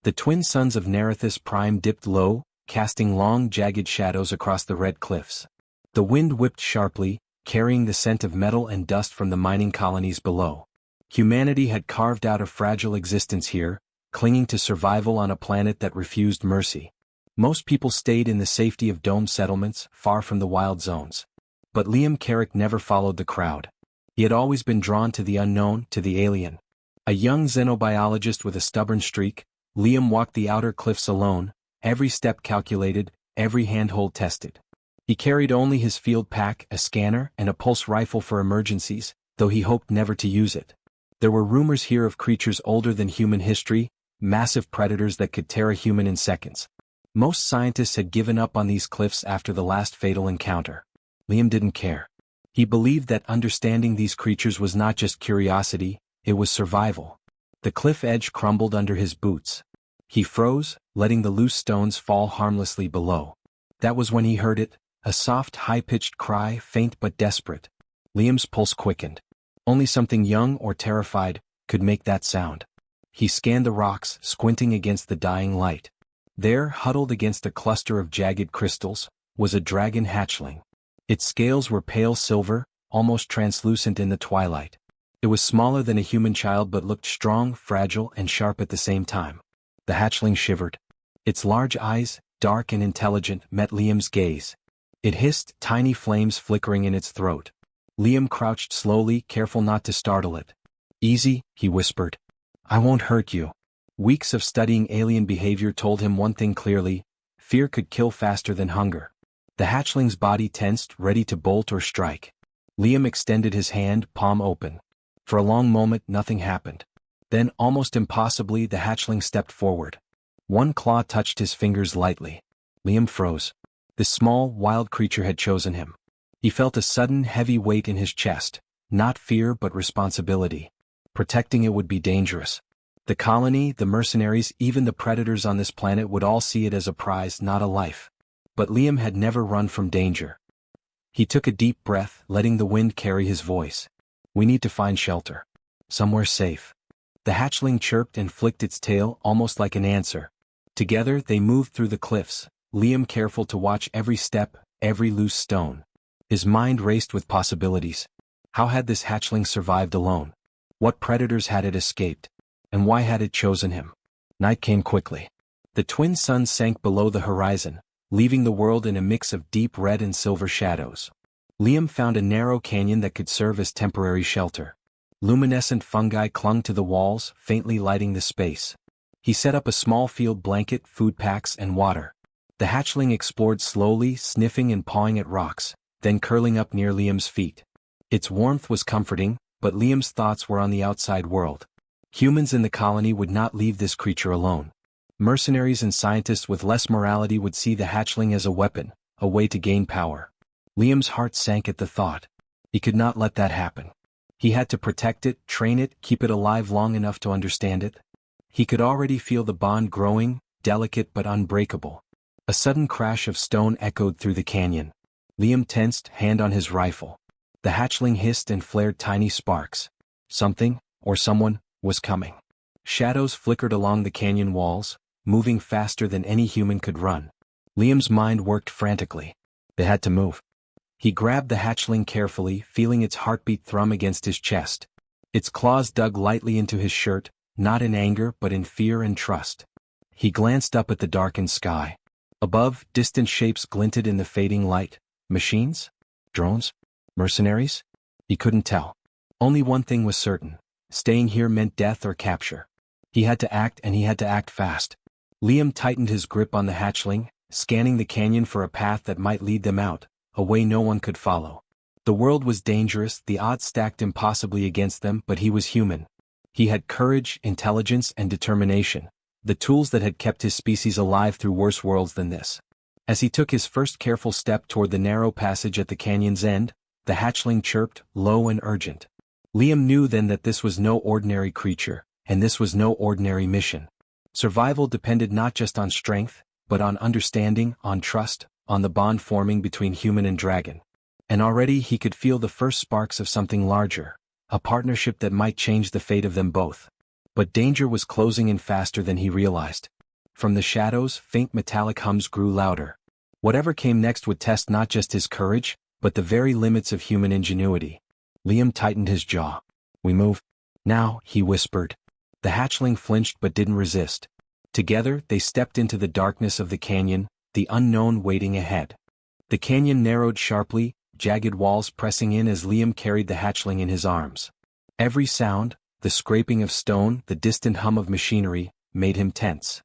The twin suns of Nerithus Prime dipped low, casting long jagged shadows across the red cliffs. The wind whipped sharply, carrying the scent of metal and dust from the mining colonies below. Humanity had carved out a fragile existence here, clinging to survival on a planet that refused mercy. Most people stayed in the safety of domed settlements, far from the wild zones. But Liam Carrick never followed the crowd. He had always been drawn to the unknown, to the alien. A young xenobiologist with a stubborn streak, Liam walked the outer cliffs alone, every step calculated, every handhold tested. He carried only his field pack, a scanner, and a pulse rifle for emergencies, though he hoped never to use it. There were rumors here of creatures older than human history, massive predators that could tear a human in seconds. Most scientists had given up on these cliffs after the last fatal encounter. Liam didn't care. He believed that understanding these creatures was not just curiosity, it was survival. The cliff edge crumbled under his boots. He froze, letting the loose stones fall harmlessly below. That was when he heard it, a soft, high-pitched cry, faint but desperate. Liam's pulse quickened. Only something young or terrified could make that sound. He scanned the rocks, squinting against the dying light. There, huddled against a cluster of jagged crystals, was a dragon hatchling. Its scales were pale silver, almost translucent in the twilight. It was smaller than a human child but looked strong, fragile, and sharp at the same time. The hatchling shivered. Its large eyes, dark and intelligent, met Liam's gaze. It hissed, tiny flames flickering in its throat. Liam crouched slowly, careful not to startle it. "Easy," he whispered. "I won't hurt you." Weeks of studying alien behavior told him one thing clearly: fear could kill faster than hunger. The hatchling's body tensed, ready to bolt or strike. Liam extended his hand, palm open. For a long moment nothing happened. Then, almost impossibly, the hatchling stepped forward. One claw touched his fingers lightly. Liam froze. This small, wild creature had chosen him. He felt a sudden, heavy weight in his chest. Not fear but responsibility. Protecting it would be dangerous. The colony, the mercenaries, even the predators on this planet would all see it as a prize, not a life. But Liam had never run from danger. He took a deep breath, letting the wind carry his voice. "We need to find shelter. Somewhere safe." The hatchling chirped and flicked its tail, almost like an answer. Together they moved through the cliffs, Liam careful to watch every step, every loose stone. His mind raced with possibilities. How had this hatchling survived alone? What predators had it escaped? And why had it chosen him? Night came quickly. The twin suns sank below the horizon, leaving the world in a mix of deep red and silver shadows. Liam found a narrow canyon that could serve as temporary shelter. Luminescent fungi clung to the walls, faintly lighting the space. He set up a small field blanket, food packs, and water. The hatchling explored slowly, sniffing and pawing at rocks, then curling up near Liam's feet. Its warmth was comforting, but Liam's thoughts were on the outside world. Humans in the colony would not leave this creature alone. Mercenaries and scientists with less morality would see the hatchling as a weapon, a way to gain power. Liam's heart sank at the thought. He could not let that happen. He had to protect it, train it, keep it alive long enough to understand it. He could already feel the bond growing, delicate but unbreakable. A sudden crash of stone echoed through the canyon. Liam tensed, hand on his rifle. The hatchling hissed and flared tiny sparks. Something, or someone, was coming. Shadows flickered along the canyon walls, moving faster than any human could run. Liam's mind worked frantically. They had to move. He grabbed the hatchling carefully, feeling its heartbeat thrum against his chest. Its claws dug lightly into his shirt, not in anger but in fear and trust. He glanced up at the darkened sky. Above, distant shapes glinted in the fading light. Machines? Drones? Mercenaries? He couldn't tell. Only one thing was certain. Staying here meant death or capture. He had to act, and he had to act fast. Liam tightened his grip on the hatchling, scanning the canyon for a path that might lead them out, a way no one could follow. The world was dangerous, the odds stacked impossibly against them, but he was human. He had courage, intelligence, and determination, the tools that had kept his species alive through worse worlds than this. As he took his first careful step toward the narrow passage at the canyon's end, the hatchling chirped, low and urgent. Liam knew then that this was no ordinary creature, and this was no ordinary mission. Survival depended not just on strength, but on understanding, on trust, on the bond forming between human and dragon. And already he could feel the first sparks of something larger, a partnership that might change the fate of them both. But danger was closing in faster than he realized. From the shadows, faint metallic hums grew louder. Whatever came next would test not just his courage, but the very limits of human ingenuity. Liam tightened his jaw. "We move now," he whispered. The hatchling flinched but didn't resist. Together, they stepped into the darkness of the canyon, the unknown waiting ahead. The canyon narrowed sharply, jagged walls pressing in as Liam carried the hatchling in his arms. Every sound, the scraping of stone, the distant hum of machinery, made him tense.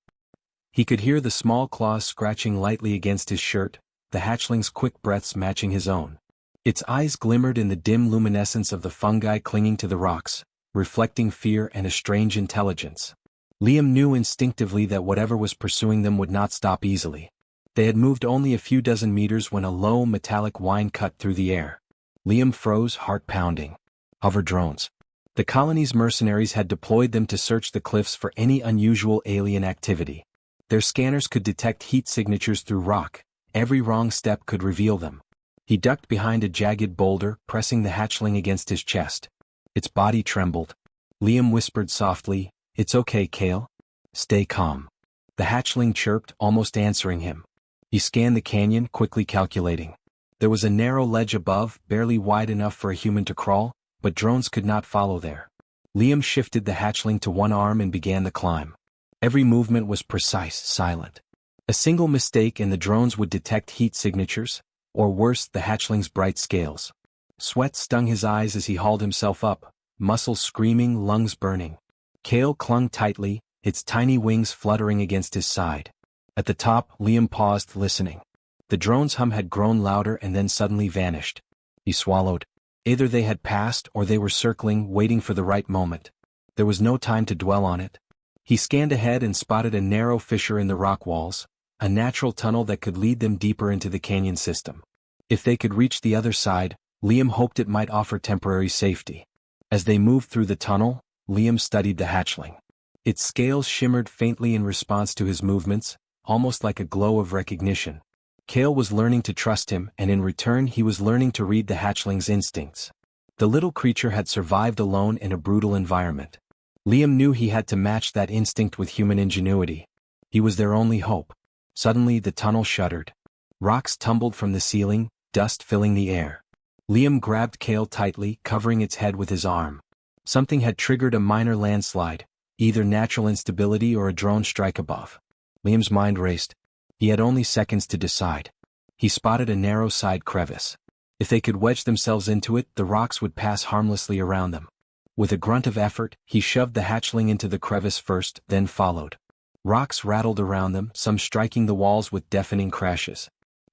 He could hear the small claws scratching lightly against his shirt, the hatchling's quick breaths matching his own. Its eyes glimmered in the dim luminescence of the fungi clinging to the rocks, reflecting fear and a strange intelligence. Liam knew instinctively that whatever was pursuing them would not stop easily. They had moved only a few dozen meters when a low metallic whine cut through the air. Liam froze, heart pounding. Hover drones. The colony's mercenaries had deployed them to search the cliffs for any unusual alien activity. Their scanners could detect heat signatures through rock. Every wrong step could reveal them. He ducked behind a jagged boulder, pressing the hatchling against his chest. Its body trembled. Liam whispered softly, "It's okay, Kale. Stay calm." The hatchling chirped, almost answering him. He scanned the canyon, quickly calculating. There was a narrow ledge above, barely wide enough for a human to crawl, but drones could not follow there. Liam shifted the hatchling to one arm and began the climb. Every movement was precise, silent. A single mistake and the drones would detect heat signatures, or worse, the hatchling's bright scales. Sweat stung his eyes as he hauled himself up, muscles screaming, lungs burning. Kale clung tightly, its tiny wings fluttering against his side. At the top, Liam paused, listening. The drone's hum had grown louder and then suddenly vanished. He swallowed. Either they had passed or they were circling, waiting for the right moment. There was no time to dwell on it. He scanned ahead and spotted a narrow fissure in the rock walls, a natural tunnel that could lead them deeper into the canyon system. If they could reach the other side, Liam hoped it might offer temporary safety. As they moved through the tunnel, Liam studied the hatchling. Its scales shimmered faintly in response to his movements, almost like a glow of recognition. Kale was learning to trust him, and in return he was learning to read the hatchling's instincts. The little creature had survived alone in a brutal environment. Liam knew he had to match that instinct with human ingenuity. He was their only hope. Suddenly the tunnel shuddered. Rocks tumbled from the ceiling, dust filling the air. Liam grabbed Kale tightly, covering its head with his arm. Something had triggered a minor landslide, either natural instability or a drone strike above. Liam's mind raced. He had only seconds to decide. He spotted a narrow side crevice. If they could wedge themselves into it, the rocks would pass harmlessly around them. With a grunt of effort, he shoved the hatchling into the crevice first, then followed. Rocks rattled around them, some striking the walls with deafening crashes.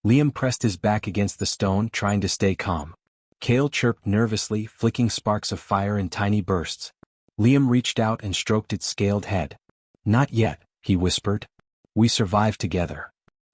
Liam pressed his back against the stone, trying to stay calm. Kale chirped nervously, flicking sparks of fire in tiny bursts. Liam reached out and stroked its scaled head. "Not yet," he whispered. "We survived together."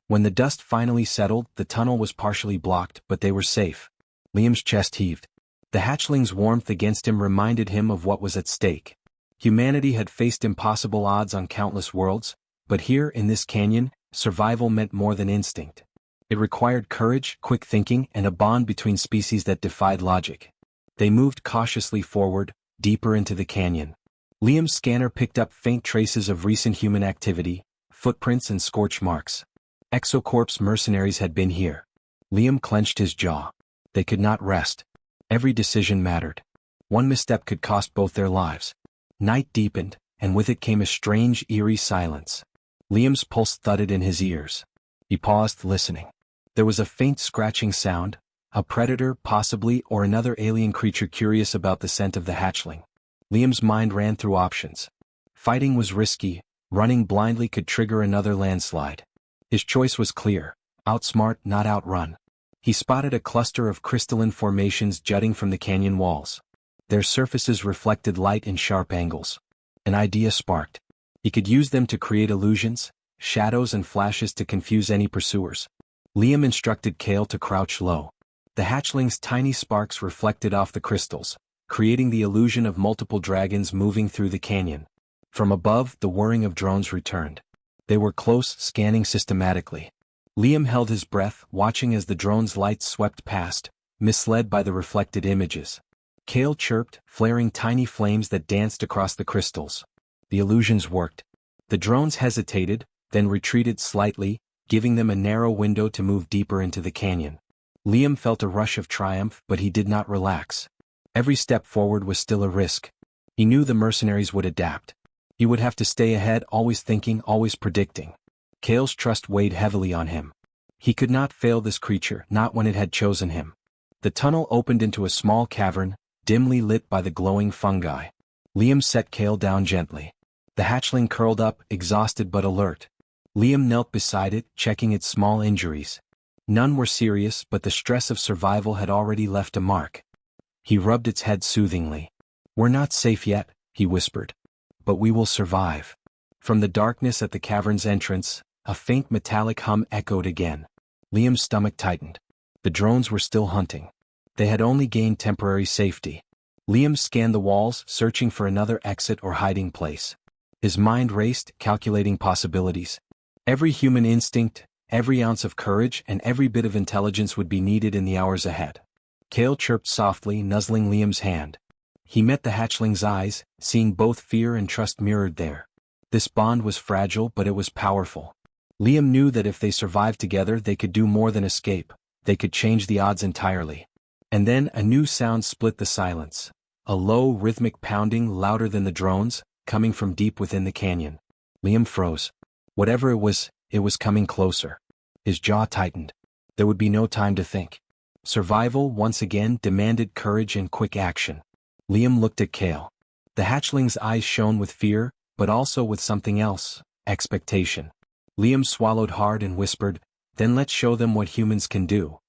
When the dust finally settled, the tunnel was partially blocked, but they were safe. Liam's chest heaved. The hatchling's warmth against him reminded him of what was at stake. Humanity had faced impossible odds on countless worlds, but here in this canyon, survival meant more than instinct. It required courage, quick thinking, and a bond between species that defied logic. They moved cautiously forward, deeper into the canyon. Liam's scanner picked up faint traces of recent human activity, footprints and scorch marks. Exocorp's mercenaries had been here. Liam clenched his jaw. They could not rest. Every decision mattered. One misstep could cost both their lives. Night deepened, and with it came a strange, eerie silence. Liam's pulse thudded in his ears. He paused, listening. There was a faint scratching sound, a predator possibly, or another alien creature curious about the scent of the hatchling. Liam's mind ran through options. Fighting was risky, running blindly could trigger another landslide. His choice was clear: outsmart, not outrun. He spotted a cluster of crystalline formations jutting from the canyon walls. Their surfaces reflected light in sharp angles. An idea sparked. He could use them to create illusions, shadows and flashes to confuse any pursuers. Liam instructed Kale to crouch low. The hatchling's tiny sparks reflected off the crystals, creating the illusion of multiple dragons moving through the canyon. From above, the whirring of drones returned. They were close, scanning systematically. Liam held his breath, watching as the drone's lights swept past, misled by the reflected images. Kale chirped, flaring tiny flames that danced across the crystals. The illusions worked. The drones hesitated, then retreated slightly, giving them a narrow window to move deeper into the canyon. Liam felt a rush of triumph, but he did not relax. Every step forward was still a risk. He knew the mercenaries would adapt. He would have to stay ahead, always thinking, always predicting. Kale's trust weighed heavily on him. He could not fail this creature, not when it had chosen him. The tunnel opened into a small cavern, dimly lit by the glowing fungi. Liam set Kale down gently. The hatchling curled up, exhausted but alert. Liam knelt beside it, checking its small injuries. None were serious, but the stress of survival had already left a mark. He rubbed its head soothingly. "We're not safe yet," he whispered. "But we will survive." From the darkness at the cavern's entrance, a faint metallic hum echoed again. Liam's stomach tightened. The drones were still hunting. They had only gained temporary safety. Liam scanned the walls, searching for another exit or hiding place. His mind raced, calculating possibilities. Every human instinct, every ounce of courage, and every bit of intelligence would be needed in the hours ahead. Kale chirped softly, nuzzling Liam's hand. He met the hatchling's eyes, seeing both fear and trust mirrored there. This bond was fragile, but it was powerful. Liam knew that if they survived together, they could do more than escape. They could change the odds entirely. And then a new sound split the silence. A low, rhythmic pounding, louder than the drones, coming from deep within the canyon. Liam froze. Whatever it was coming closer. His jaw tightened. There would be no time to think. Survival, once again, demanded courage and quick action. Liam looked at Kale. The hatchling's eyes shone with fear, but also with something else, expectation. Liam swallowed hard and whispered, "Then let's show them what humans can do."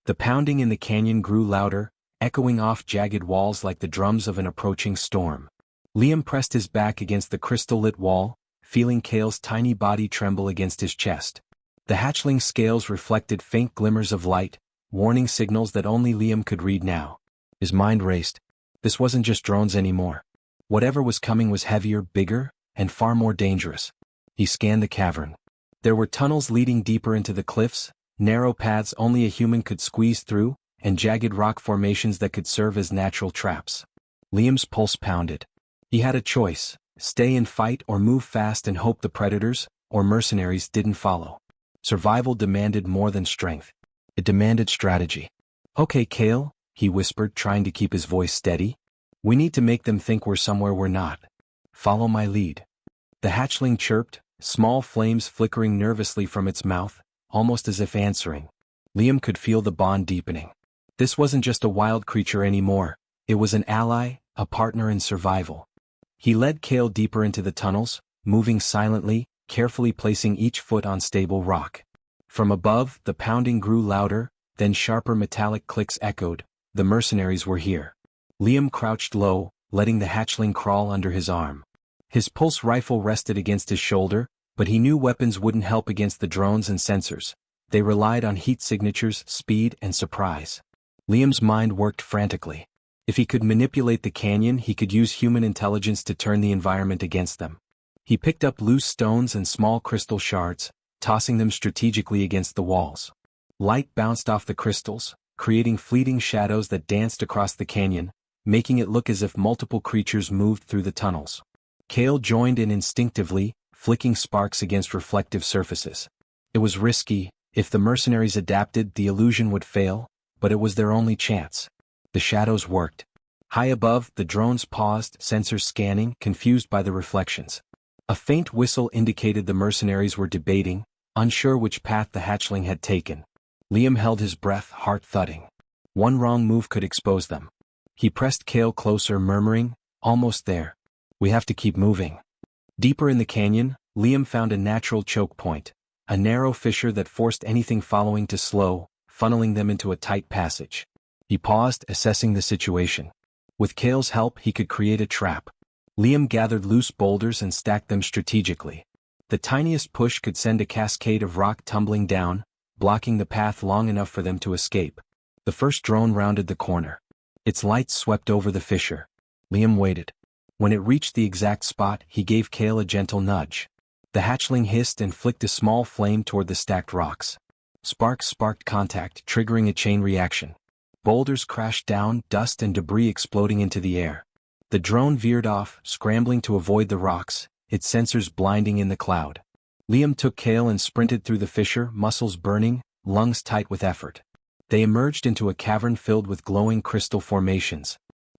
The pounding in the canyon grew louder, echoing off jagged walls like the drums of an approaching storm. Liam pressed his back against the crystal-lit wall, feeling Kale's tiny body tremble against his chest. The hatchling's scales reflected faint glimmers of light, warning signals that only Liam could read now. His mind raced. This wasn't just drones anymore. Whatever was coming was heavier, bigger, and far more dangerous. He scanned the cavern. There were tunnels leading deeper into the cliffs, narrow paths only a human could squeeze through, and jagged rock formations that could serve as natural traps. Liam's pulse pounded. He had a choice: stay and fight or move fast and hope the predators, or mercenaries, didn't follow. Survival demanded more than strength. It demanded strategy. "Okay, Kale," he whispered, trying to keep his voice steady. "We need to make them think we're somewhere we're not. Follow my lead." The hatchling chirped, small flames flickering nervously from its mouth, almost as if answering. Liam could feel the bond deepening. This wasn't just a wild creature anymore, it was an ally, a partner in survival. He led Kale deeper into the tunnels, moving silently, carefully placing each foot on stable rock. From above, the pounding grew louder, then sharper metallic clicks echoed. The mercenaries were here. Liam crouched low, letting the hatchling crawl under his arm. His pulse rifle rested against his shoulder, but he knew weapons wouldn't help against the drones and sensors. They relied on heat signatures, speed, and surprise. Liam's mind worked frantically. If he could manipulate the canyon, he could use human intelligence to turn the environment against them. He picked up loose stones and small crystal shards, tossing them strategically against the walls. Light bounced off the crystals, creating fleeting shadows that danced across the canyon, making it look as if multiple creatures moved through the tunnels. Kale joined in instinctively, flicking sparks against reflective surfaces. It was risky. If the mercenaries adapted, the illusion would fail, but it was their only chance. The shadows worked. High above, the drones paused, sensors scanning, confused by the reflections. A faint whistle indicated the mercenaries were debating, unsure which path the hatchling had taken. Liam held his breath, heart thudding. One wrong move could expose them. He pressed Kale closer, murmuring, "Almost there. We have to keep moving." Deeper in the canyon, Liam found a natural choke point, a narrow fissure that forced anything following to slow, funneling them into a tight passage. He paused, assessing the situation. With Kale's help, he could create a trap. Liam gathered loose boulders and stacked them strategically. The tiniest push could send a cascade of rock tumbling down, blocking the path long enough for them to escape. The first drone rounded the corner. Its lights swept over the fissure. Liam waited. When it reached the exact spot, he gave Kale a gentle nudge. The hatchling hissed and flicked a small flame toward the stacked rocks. Sparks sparked contact, triggering a chain reaction. Boulders crashed down, dust and debris exploding into the air. The drone veered off, scrambling to avoid the rocks, its sensors blinding in the cloud. Liam took Kale and sprinted through the fissure, muscles burning, lungs tight with effort. They emerged into a cavern filled with glowing crystal formations.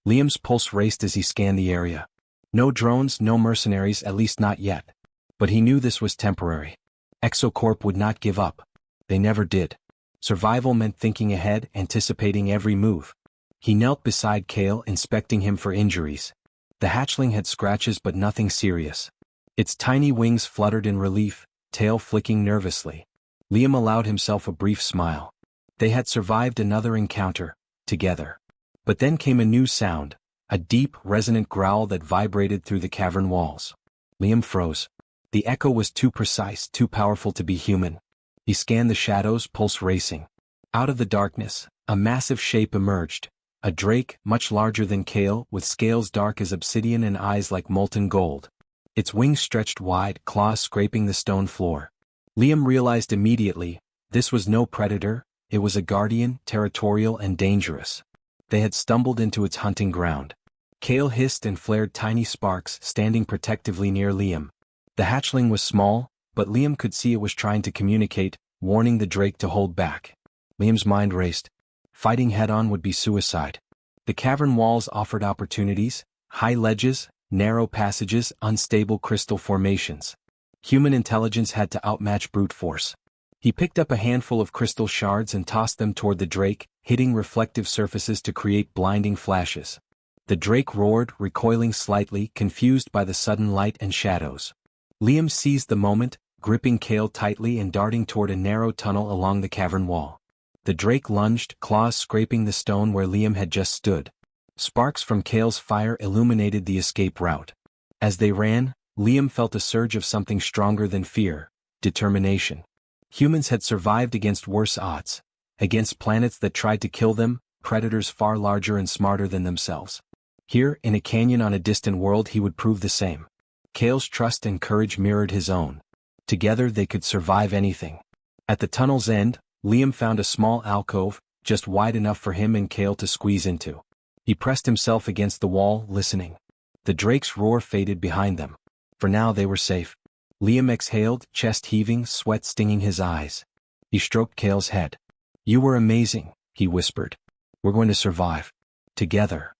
Liam's pulse raced as he scanned the area. No drones, no mercenaries, at least not yet. But he knew this was temporary. Exocorp would not give up. They never did. Survival meant thinking ahead, anticipating every move. He knelt beside Kale, inspecting him for injuries. The hatchling had scratches but nothing serious. Its tiny wings fluttered in relief, tail flicking nervously. Liam allowed himself a brief smile. They had survived another encounter, together. But then came a new sound, a deep, resonant growl that vibrated through the cavern walls. Liam froze. The echo was too precise, too powerful to be human. He scanned the shadows, pulse racing. Out of the darkness, a massive shape emerged. A drake, much larger than Kale, with scales dark as obsidian and eyes like molten gold. Its wings stretched wide, claws scraping the stone floor. Liam realized immediately, this was no predator, it was a guardian, territorial and dangerous. They had stumbled into its hunting ground. Kale hissed and flared tiny sparks, standing protectively near Liam. The hatchling was small, but Liam could see it was trying to communicate, warning the drake to hold back. Liam's mind raced. Fighting head-on would be suicide. The cavern walls offered opportunities, high ledges, narrow passages, unstable crystal formations. Human intelligence had to outmatch brute force. He picked up a handful of crystal shards and tossed them toward the drake, hitting reflective surfaces to create blinding flashes. The drake roared, recoiling slightly, confused by the sudden light and shadows. Liam seized the moment, gripping Kale tightly and darting toward a narrow tunnel along the cavern wall. The drake lunged, claws scraping the stone where Liam had just stood. Sparks from Kale's fire illuminated the escape route. As they ran, Liam felt a surge of something stronger than fear, determination. Humans had survived against worse odds. Against planets that tried to kill them, predators far larger and smarter than themselves. Here, in a canyon on a distant world, he would prove the same. Kale's trust and courage mirrored his own. Together they could survive anything. At the tunnel's end, Liam found a small alcove, just wide enough for him and Kale to squeeze into. He pressed himself against the wall, listening. The drake's roar faded behind them. For now they were safe. Liam exhaled, chest heaving, sweat stinging his eyes. He stroked Kale's head. "You were amazing," he whispered. "We're going to survive. Together."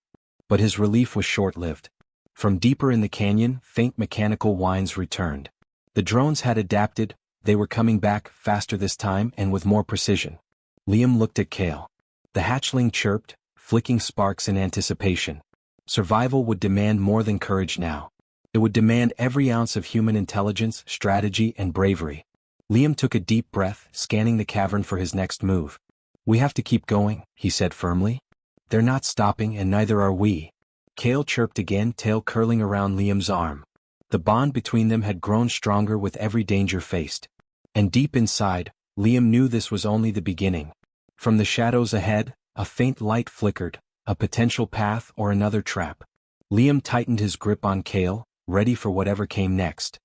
But his relief was short-lived. From deeper in the canyon, faint mechanical whines returned. The drones had adapted. They were coming back, faster this time and with more precision. Liam looked at Kale. The hatchling chirped, flicking sparks in anticipation. Survival would demand more than courage now. It would demand every ounce of human intelligence, strategy, and bravery. Liam took a deep breath, scanning the cavern for his next move. "We have to keep going," he said firmly. "They're not stopping and neither are we." Kale chirped again, tail curling around Liam's arm. The bond between them had grown stronger with every danger faced. And deep inside, Liam knew this was only the beginning. From the shadows ahead, a faint light flickered, a potential path or another trap. Liam tightened his grip on Kale, ready for whatever came next.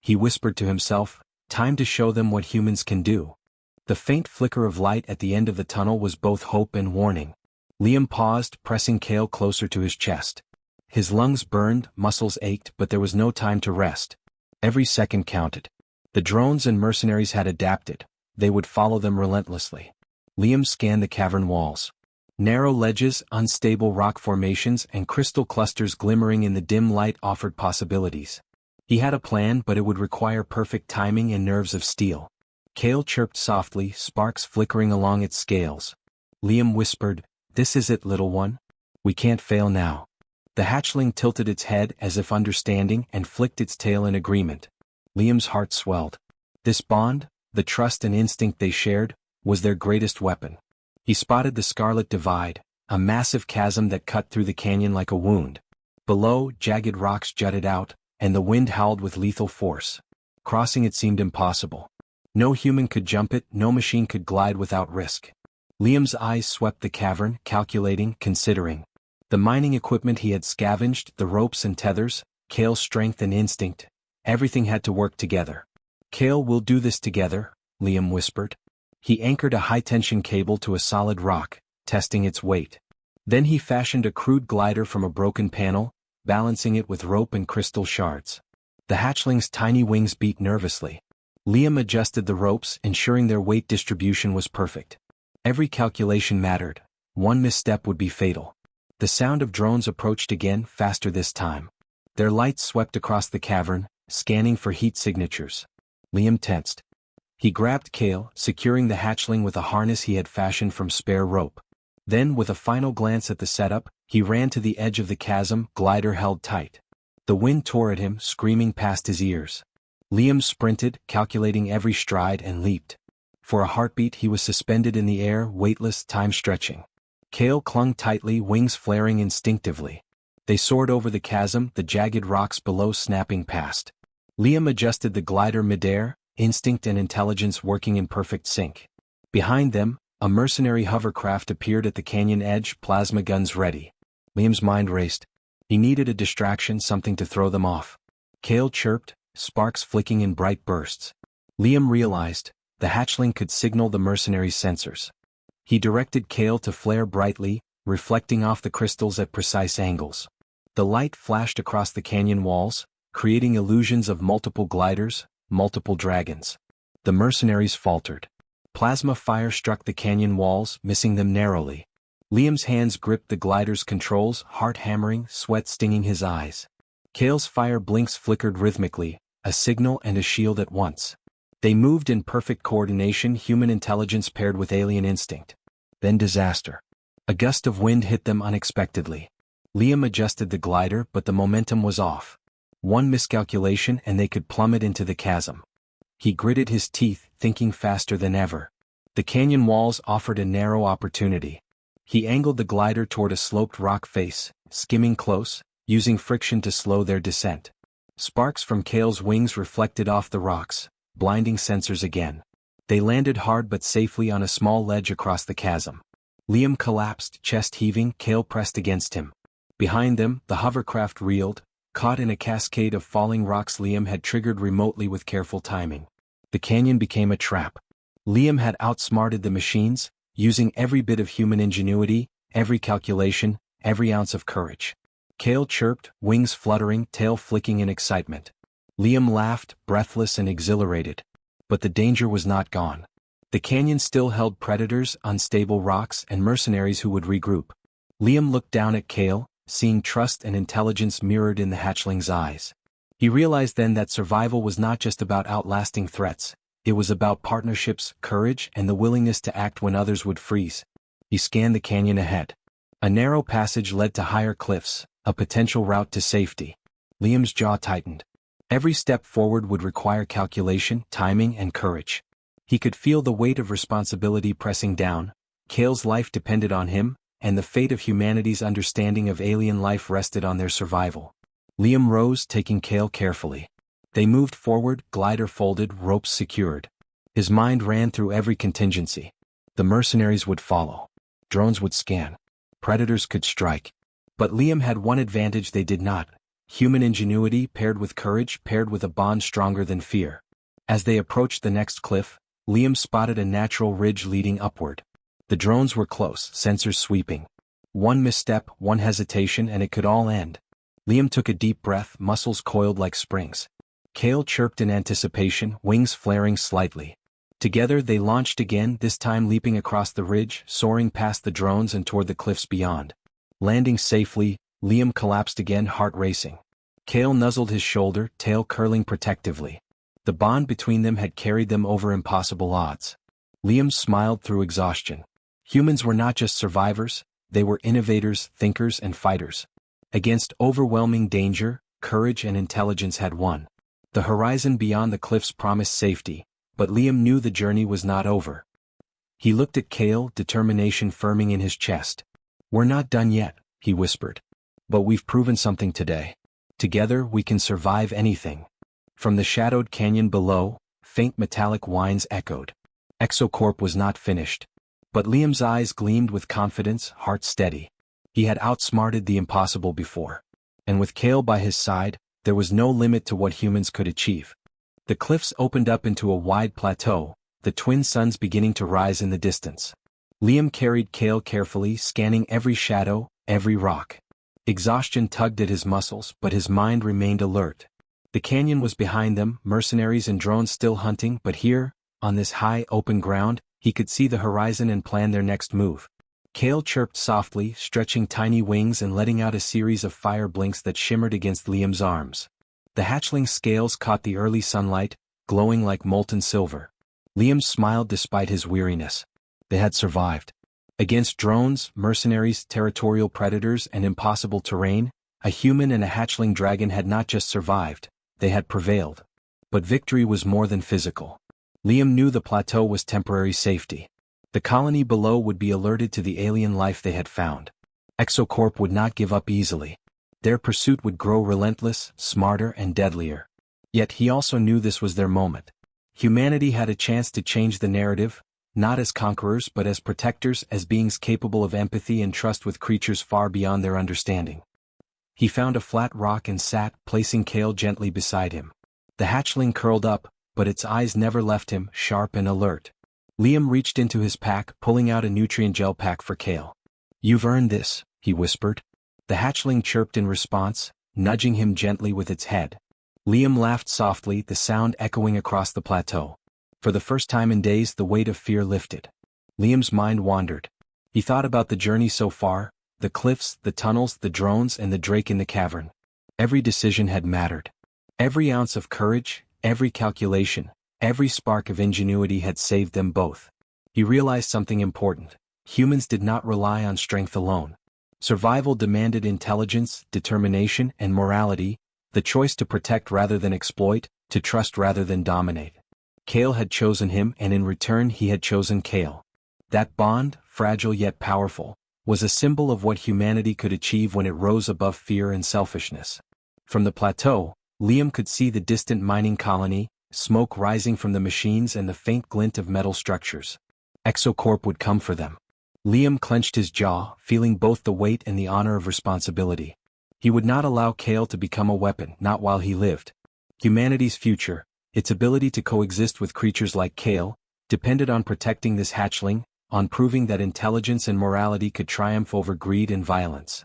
He whispered to himself, "Time to show them what humans can do." The faint flicker of light at the end of the tunnel was both hope and warning. Liam paused, pressing Kale closer to his chest. His lungs burned, muscles ached, but there was no time to rest. Every second counted. The drones and mercenaries had adapted. They would follow them relentlessly. Liam scanned the cavern walls. Narrow ledges, unstable rock formations, and crystal clusters glimmering in the dim light offered possibilities. He had a plan, but it would require perfect timing and nerves of steel. Kale chirped softly, sparks flickering along its scales. Liam whispered, "This is it, little one. We can't fail now." The hatchling tilted its head as if understanding and flicked its tail in agreement. Liam's heart swelled. This bond, the trust and instinct they shared, was their greatest weapon. He spotted the Scarlet Divide, a massive chasm that cut through the canyon like a wound. Below, jagged rocks jutted out, and the wind howled with lethal force. Crossing it seemed impossible. No human could jump it, no machine could glide without risk. Liam's eyes swept the cavern, calculating, considering. The mining equipment he had scavenged, the ropes and tethers, Kale's strength and instinct, everything had to work together. "Kale, we'll do this together," Liam whispered. He anchored a high-tension cable to a solid rock, testing its weight. Then he fashioned a crude glider from a broken panel, balancing it with rope and crystal shards. The hatchling's tiny wings beat nervously. Liam adjusted the ropes, ensuring their weight distribution was perfect. Every calculation mattered. One misstep would be fatal. The sound of drones approached again, faster this time. Their lights swept across the cavern, scanning for heat signatures. Liam tensed. He grabbed Kale, securing the hatchling with a harness he had fashioned from spare rope. Then, with a final glance at the setup, he ran to the edge of the chasm, glider held tight. The wind tore at him, screaming past his ears. Liam sprinted, calculating every stride, and leaped. For a heartbeat he was suspended in the air, weightless, time stretching. Kale clung tightly, wings flaring instinctively. They soared over the chasm, the jagged rocks below snapping past. Liam adjusted the glider midair, instinct and intelligence working in perfect sync. Behind them, a mercenary hovercraft appeared at the canyon edge, plasma guns ready. Liam's mind raced. He needed a distraction, something to throw them off. Kale chirped, sparks flicking in bright bursts. Liam realized, the hatchling could signal the mercenary's sensors. He directed Kale to flare brightly, reflecting off the crystals at precise angles. The light flashed across the canyon walls, creating illusions of multiple gliders, multiple dragons. The mercenaries faltered. Plasma fire struck the canyon walls, missing them narrowly. Liam's hands gripped the glider's controls, heart hammering, sweat stinging his eyes. Kale's fire blinks flickered rhythmically, a signal and a shield at once. They moved in perfect coordination, human intelligence paired with alien instinct. Then disaster. A gust of wind hit them unexpectedly. Liam adjusted the glider, but the momentum was off. One miscalculation and they could plummet into the chasm. He gritted his teeth, thinking faster than ever. The canyon walls offered a narrow opportunity. He angled the glider toward a sloped rock face, skimming close, using friction to slow their descent. Sparks from Kale's wings reflected off the rocks, blinding sensors again. They landed hard but safely on a small ledge across the chasm. Liam collapsed, chest heaving, Kale pressed against him. Behind them, the hovercraft reeled, caught in a cascade of falling rocks Liam had triggered remotely with careful timing. The canyon became a trap. Liam had outsmarted the machines, using every bit of human ingenuity, every calculation, every ounce of courage. Kale chirped, wings fluttering, tail flicking in excitement. Liam laughed, breathless and exhilarated. But the danger was not gone. The canyon still held predators, unstable rocks, and mercenaries who would regroup. Liam looked down at Kale, seeing trust and intelligence mirrored in the hatchling's eyes. He realized then that survival was not just about outlasting threats, it was about partnerships, courage, and the willingness to act when others would freeze. He scanned the canyon ahead. A narrow passage led to higher cliffs, a potential route to safety. Liam's jaw tightened. Every step forward would require calculation, timing, and courage. He could feel the weight of responsibility pressing down. Kale's life depended on him, and the fate of humanity's understanding of alien life rested on their survival. Liam rose, taking Kale carefully. They moved forward, glider folded, ropes secured. His mind ran through every contingency. The mercenaries would follow. Drones would scan. Predators could strike. But Liam had one advantage they did not. Human ingenuity paired with courage, paired with a bond stronger than fear. As they approached the next cliff, Liam spotted a natural ridge leading upward. The drones were close, sensors sweeping. One misstep, one hesitation, and it could all end. Liam took a deep breath, muscles coiled like springs. Kale chirped in anticipation, wings flaring slightly. Together they launched again, this time leaping across the ridge, soaring past the drones and toward the cliffs beyond. Landing safely, Liam collapsed again, heart racing. Kale nuzzled his shoulder, tail curling protectively. The bond between them had carried them over impossible odds. Liam smiled through exhaustion. Humans were not just survivors, they were innovators, thinkers, and fighters. Against overwhelming danger, courage and intelligence had won. The horizon beyond the cliffs promised safety, but Liam knew the journey was not over. He looked at Kale, determination firming in his chest. "We're not done yet," he whispered. "But we've proven something today. Together we can survive anything." From the shadowed canyon below, faint metallic whines echoed. Exocorp was not finished. But Liam's eyes gleamed with confidence, heart steady. He had outsmarted the impossible before. And with Kale by his side, there was no limit to what humans could achieve. The cliffs opened up into a wide plateau, the twin suns beginning to rise in the distance. Liam carried Kale carefully, scanning every shadow, every rock. Exhaustion tugged at his muscles, but his mind remained alert. The canyon was behind them, mercenaries and drones still hunting, but here, on this high, open ground, he could see the horizon and plan their next move. Kale chirped softly, stretching tiny wings and letting out a series of fire blinks that shimmered against Liam's arms. The hatchling's scales caught the early sunlight, glowing like molten silver. Liam smiled despite his weariness. They had survived. Against drones, mercenaries, territorial predators, and impossible terrain, a human and a hatchling dragon had not just survived, they had prevailed. But victory was more than physical. Liam knew the plateau was temporary safety. The colony below would be alerted to the alien life they had found. Exocorp would not give up easily. Their pursuit would grow relentless, smarter, and deadlier. Yet he also knew this was their moment. Humanity had a chance to change the narrative, not as conquerors but as protectors, as beings capable of empathy and trust with creatures far beyond their understanding. He found a flat rock and sat, placing Kale gently beside him. The hatchling curled up, but its eyes never left him, sharp and alert. Liam reached into his pack, pulling out a nutrient gel pack for Kale. "You've earned this," he whispered. The hatchling chirped in response, nudging him gently with its head. Liam laughed softly, the sound echoing across the plateau. For the first time in days, the weight of fear lifted. Liam's mind wandered. He thought about the journey so far, the cliffs, the tunnels, the drones, and the drake in the cavern. Every decision had mattered. Every ounce of courage, every calculation, every spark of ingenuity had saved them both. He realized something important. Humans did not rely on strength alone. Survival demanded intelligence, determination, and morality, the choice to protect rather than exploit, to trust rather than dominate. Kale had chosen him, and in return he had chosen Kale. That bond, fragile yet powerful, was a symbol of what humanity could achieve when it rose above fear and selfishness. From the plateau, Liam could see the distant mining colony, smoke rising from the machines and the faint glint of metal structures. Exocorp would come for them. Liam clenched his jaw, feeling both the weight and the honor of responsibility. He would not allow Kale to become a weapon, not while he lived. Humanity's future, its ability to coexist with creatures like Kale, depended on protecting this hatchling, on proving that intelligence and morality could triumph over greed and violence.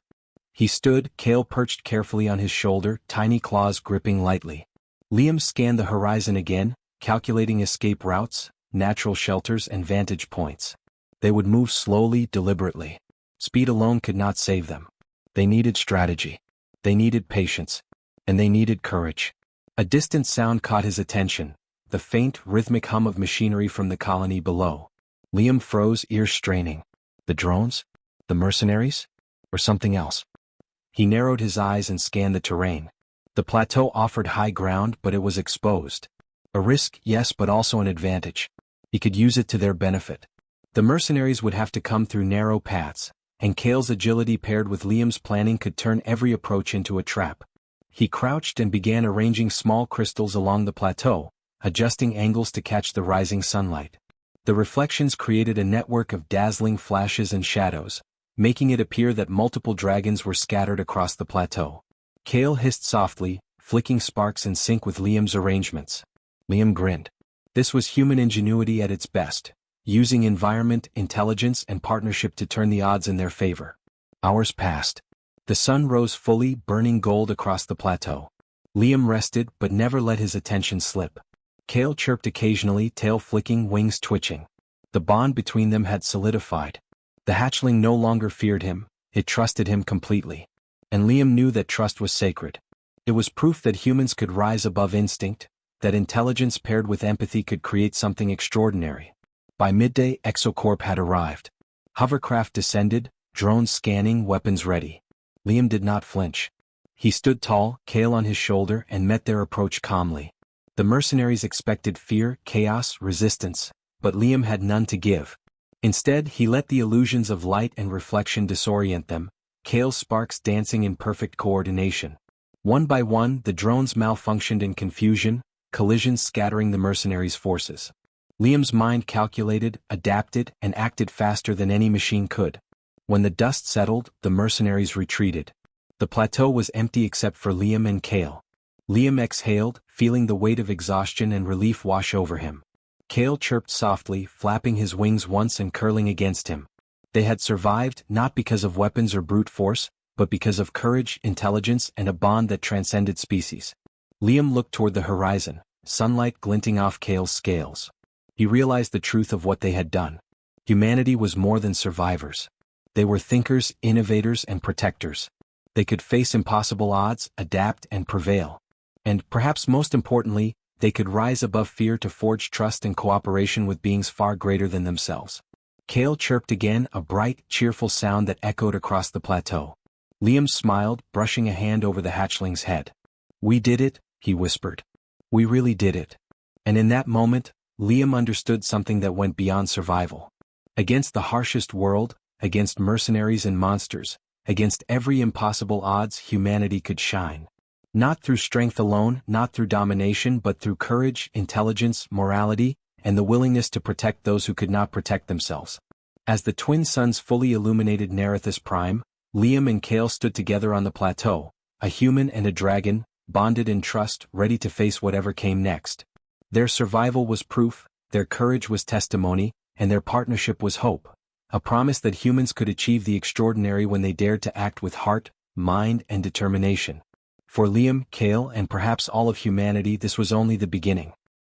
He stood, Kale perched carefully on his shoulder, tiny claws gripping lightly. Liam scanned the horizon again, calculating escape routes, natural shelters, and vantage points. They would move slowly, deliberately. Speed alone could not save them. They needed strategy. They needed patience. And they needed courage. A distant sound caught his attention, the faint, rhythmic hum of machinery from the colony below. Liam froze, ears straining. The drones? The mercenaries? Or something else? He narrowed his eyes and scanned the terrain. The plateau offered high ground, but it was exposed. A risk, yes, but also an advantage. He could use it to their benefit. The mercenaries would have to come through narrow paths, and Kale's agility paired with Liam's planning could turn every approach into a trap. He crouched and began arranging small crystals along the plateau, adjusting angles to catch the rising sunlight. The reflections created a network of dazzling flashes and shadows, making it appear that multiple dragons were scattered across the plateau. Kale hissed softly, flicking sparks in sync with Liam's arrangements. Liam grinned. This was human ingenuity at its best, using environment, intelligence, and partnership to turn the odds in their favor. Hours passed. The sun rose fully, burning gold across the plateau. Liam rested, but never let his attention slip. Kale chirped occasionally, tail flicking, wings twitching. The bond between them had solidified. The hatchling no longer feared him, it trusted him completely. And Liam knew that trust was sacred. It was proof that humans could rise above instinct, that intelligence paired with empathy could create something extraordinary. By midday, Exocorp had arrived. Hovercraft descended, drones scanning, weapons ready. Liam did not flinch. He stood tall, Kale on his shoulder, and met their approach calmly. The mercenaries expected fear, chaos, resistance, but Liam had none to give. Instead, he let the illusions of light and reflection disorient them, Kale's sparks dancing in perfect coordination. One by one, the drones malfunctioned in confusion, collisions scattering the mercenaries' forces. Liam's mind calculated, adapted, and acted faster than any machine could. When the dust settled, the mercenaries retreated. The plateau was empty except for Liam and Kale. Liam exhaled, feeling the weight of exhaustion and relief wash over him. Kale chirped softly, flapping his wings once and curling against him. They had survived, not because of weapons or brute force, but because of courage, intelligence, and a bond that transcended species. Liam looked toward the horizon, sunlight glinting off Kale's scales. He realized the truth of what they had done. Humanity was more than survivors. They were thinkers, innovators, and protectors. They could face impossible odds, adapt, and prevail. And, perhaps most importantly, they could rise above fear to forge trust and cooperation with beings far greater than themselves. Kale chirped again, a bright, cheerful sound that echoed across the plateau. Liam smiled, brushing a hand over the hatchling's head. "We did it," he whispered. "We really did it." And in that moment, Liam understood something that went beyond survival. Against the harshest world, against mercenaries and monsters, against every impossible odds, humanity could shine. Not through strength alone, not through domination, but through courage, intelligence, morality, and the willingness to protect those who could not protect themselves. As the twin suns fully illuminated Nerithus Prime, Liam and Kale stood together on the plateau, a human and a dragon, bonded in trust, ready to face whatever came next. Their survival was proof, their courage was testimony, and their partnership was hope, a promise that humans could achieve the extraordinary when they dared to act with heart, mind, and determination. For Liam, Kale, and perhaps all of humanity, this was only the beginning.